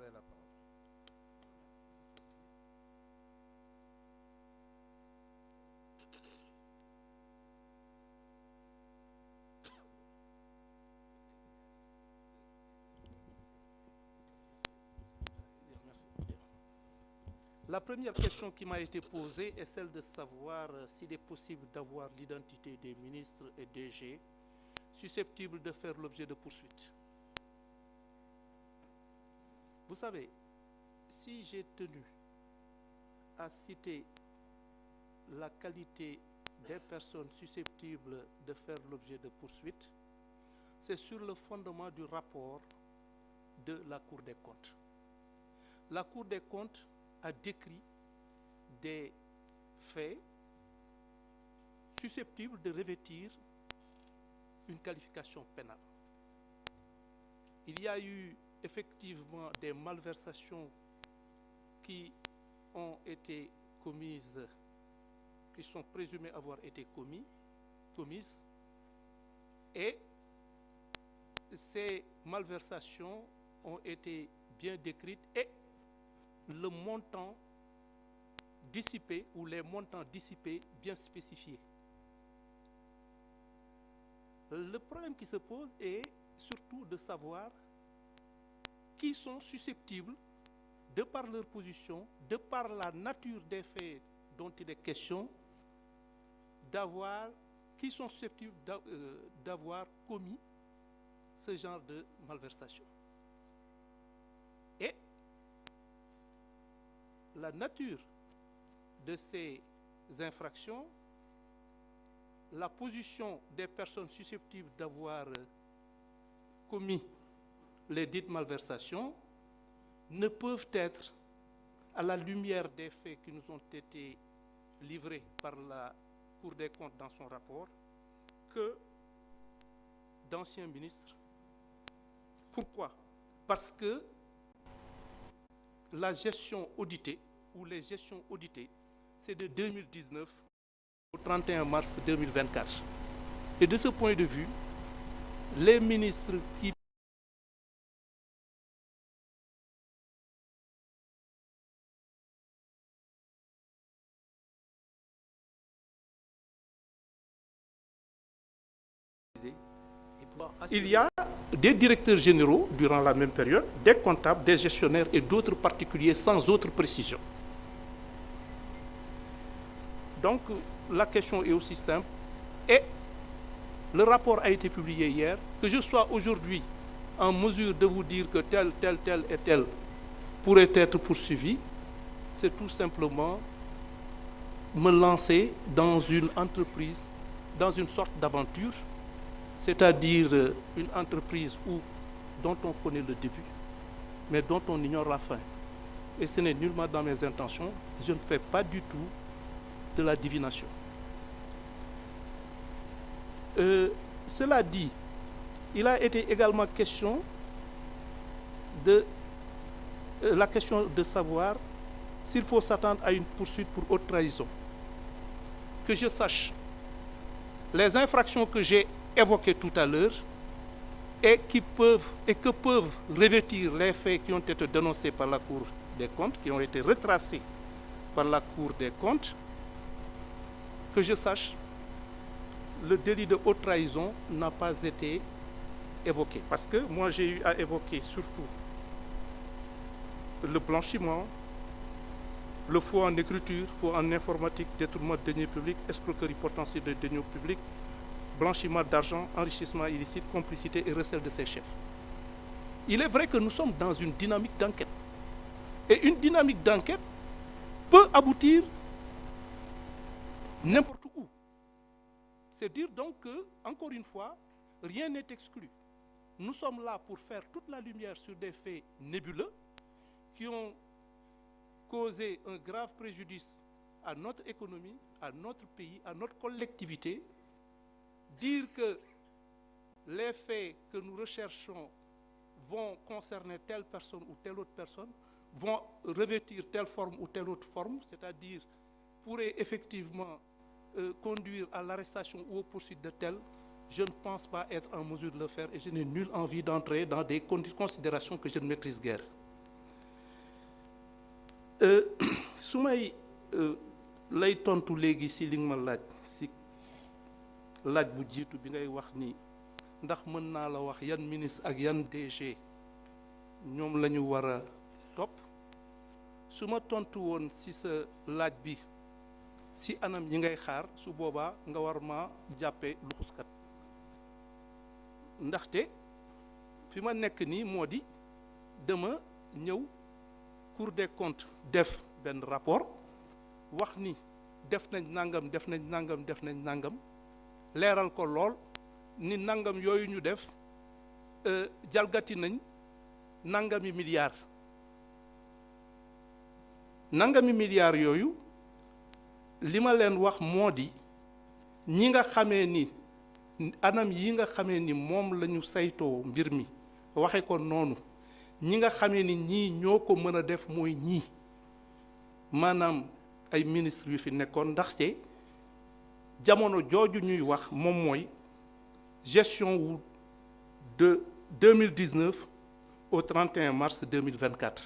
avez la parole. Merci. La première question qui m'a été posée est celle de savoir s'il est possible d'avoir l'identité des ministres et DG susceptibles de faire l'objet de poursuites. Vous savez, si j'ai tenu à citer la qualité des personnes susceptibles de faire l'objet de poursuites, c'est sur le fondement du rapport de la Cour des comptes. La Cour des comptes a décrit des faits susceptibles de revêtir une qualification pénale. Il y a eu effectivement des malversations qui ont été commises, qui sont présumées avoir été commises, et ces malversations ont été bien décrites et le montant dissipé ou les montants dissipés bien spécifiés. Le problème qui se pose est surtout de savoir qui sont susceptibles, de par leur position, de par la nature des faits dont il est question, qui sont susceptibles d'avoir commis ce genre de malversation. Et la nature de ces infractions, la position des personnes susceptibles d'avoir commis les dites malversations ne peuvent être, à la lumière des faits qui nous ont été livrés par la Cour des comptes dans son rapport, que d'anciens ministres. Pourquoi? Parce que la gestion auditée, ou les gestions auditées, c'est de 2019 au 31 mars 2024. Et de ce point de vue, les ministres qui il y a des directeurs généraux durant la même période, des comptables, des gestionnaires et d'autres particuliers sans autre précision. Donc la question est aussi simple. Et le rapport a été publié hier. Que je sois aujourd'hui en mesure de vous dire que tel et tel pourrait être poursuivi, c'est tout simplement me lancer dans une entreprise, dans une sorte d'aventure, c'est-à-dire une entreprise dont on connaît le début, mais dont on ignore la fin. Et ce n'est nullement dans mes intentions. Je ne fais pas du tout de la divination. Cela dit, il a été également question de la question de savoir s'il faut s'attendre à une poursuite pour haute trahison. Que je sache, les infractions que j'ai évoquées tout à l'heure et que peuvent revêtir les faits qui ont été dénoncés par la Cour des comptes, qui ont été retracés par la Cour des comptes, que je sache, le délit de haute trahison n'a pas été évoqué. Parce que moi, j'ai eu à évoquer surtout le blanchiment, le faux en écriture, faux en informatique, détournement de deniers publics, escroquerie portant sur des deniers publics, blanchiment d'argent, enrichissement illicite, complicité et recel de ses chefs. Il est vrai que nous sommes dans une dynamique d'enquête. Et une dynamique d'enquête peut aboutir n'importe où. C'est dire donc que, encore une fois, rien n'est exclu. Nous sommes là pour faire toute la lumière sur des faits nébuleux qui ont causé un grave préjudice à notre économie, à notre pays, à notre collectivité. Dire que les faits que nous recherchons vont concerner telle personne ou telle autre personne, vont revêtir telle forme ou telle autre forme, c'est-à-dire pourraient effectivement conduire à l'arrestation ou aux poursuites de tel, je ne pense pas être en mesure de le faire et je n'ai nulle envie d'entrer dans des considérations que je ne maîtrise guère. su may lay tontu léegi si li nga ma laaj si laaj bu jiitu bi ngay wax ni ndax mën naa la wax yan ministre ak yan DG ñoom la ñu war a topp su ma tontu woon si sa laaj bi si anam yi ngay xaar su boobaa nga war ma jàppe luxuskat ndaxte fi ma nekk nii moo di dama ñëw Cour des comptes def benn rapport wax ni def nañ nangam def nañ nangam def nañ nangam leeral ko lool ni nangam yooyu ñu def jalgati nañ nangami milliards yooyu li ma leen wax moo di ñi nga xamee ni anam yi nga xamee ni moom la ñu saytoo mbir mi waxe ko noonu ñi nga xamee ni ñii ñoo ko mën a def mooy ñii maanaam ay ministres yu fi nekkoon ndaxte jamono jooju ñuy wax moom mooy gestion wu de 2019 au 31 mars 2024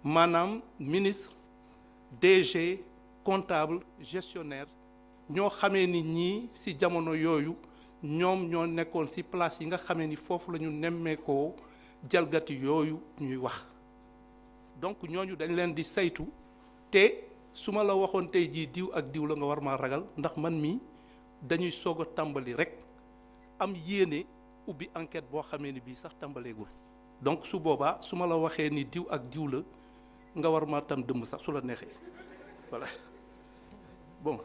maanaam ministre DG comptable gestionnaire ñoo xamee ni ñii ci jamono yooyu ñoom ñoo nekkoon ci place yi nga xamee ni foofu la ñu nemmeekoo jalgati yooyu ñuy wax donc ñooñu dañ leen di saytu te su ma la waxoon tey jii diw ak diw la nga war maa ragal ndax man mii dañuy soog a tàmbali rek am yéene ubbi enquête boo xamee ni bii sax tàmbaleegul donc su boobaa su ma la waxee ni diw ak diw la nga war maa tam dëmb sax su la neexee voilà bon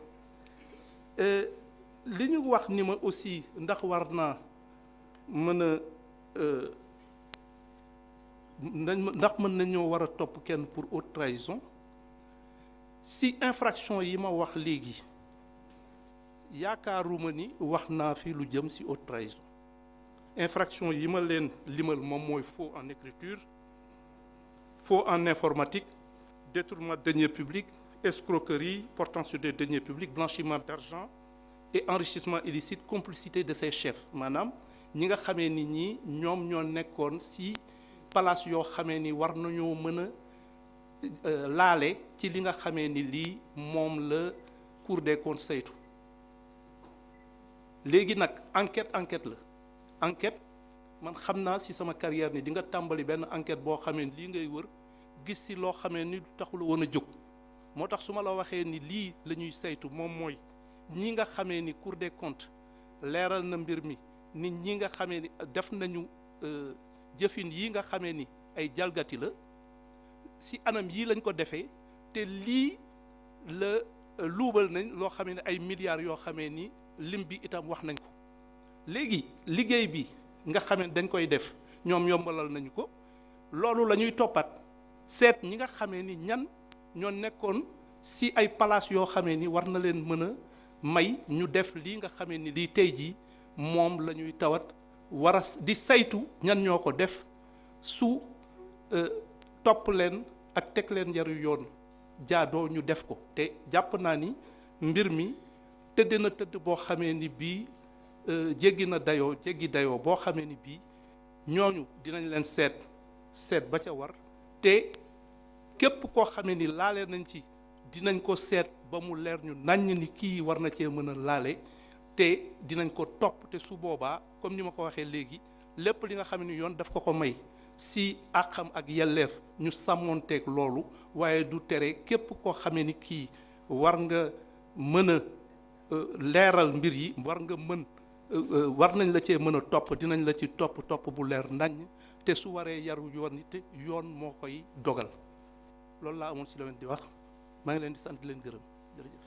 li ñu wax ni ma aussi ndax war naa mën a ndax mën nañoo war a topp kenn pour haute trahison si infraction yi ma wax léegi yaakaaruma ni wax naa fi lu jëm si haute trahison infraction yi ma leen limal moom mooy faux en écriture faux en informatique détournement de deniers publics escroquerie portant sur des deniers publics blanchiment d'argent et enrichissement illicite complicité de ses chefs maanaam ñi nga xamee ni ñi ñoom ñoo nekkoon si palace yoo xamee ni war nañoo mën a laale ci li nga xamee ni lii moom la Cour des comptes saytu léegi nag enquête la enquête man xam naa si sama carrière ni di nga tàmbali benn enquête boo xamee ni lii ngay wër gis si loo xamee ni taxul woon a jóg moo tax su ma la waxee ni lii la ñuy saytu moom mooy ñi nga xamee ni Cour des comptes leeral na mbir mi nit ñi nga xamee ni def nañu jëfin yi nga xamee ni ay jalgati la si anam yii lañ ko defee te lii la luubal nañ loo xamee ni ay milliards yoo xamee ni lim bi itam wax nañ ko léegi liggéey bi nga xamee dañ koy def ñoom yombalal nañu ko loolu la ñuy toppat seet ñi nga xamee ni ñan ñoo nekkoon si ay palace yoo xamee ni war na leen mën a may ñu def lii nga xamee ni lii tey jii moom la ñuy tawat war a di saytu ñan ñoo ko def su topp leen ak teg leen njaru yoon jaadoo ñu def ko te jàpp naa ni mbir mi tëdd na tëdd boo xamee ni bii jéggi dayoo boo xamee ni bii ñooñu dinañ leen seet ba ca war te képp koo xamee ni laale nañ ci dinañ ko seet ba mu leer ñu naññ ni kii war na cee mën a laale te dinañ ko topp te su boobaa comme ni ma ko waxee léegi lépp li nga xam ne yoon daf ko may si àqam ak yelleef ñu sàmmoonteeg loolu waaye du tere képp koo xamee ni kii war nga mën a leeral mbir yi war nañ la cee mën a topp dinañ la ci topp bu leer nañ te su waree yaru yoon te yoon moo koy dogal loolu laa amoon si la leen di wax maa ngi leen di sant di leen gërëm jërëjëf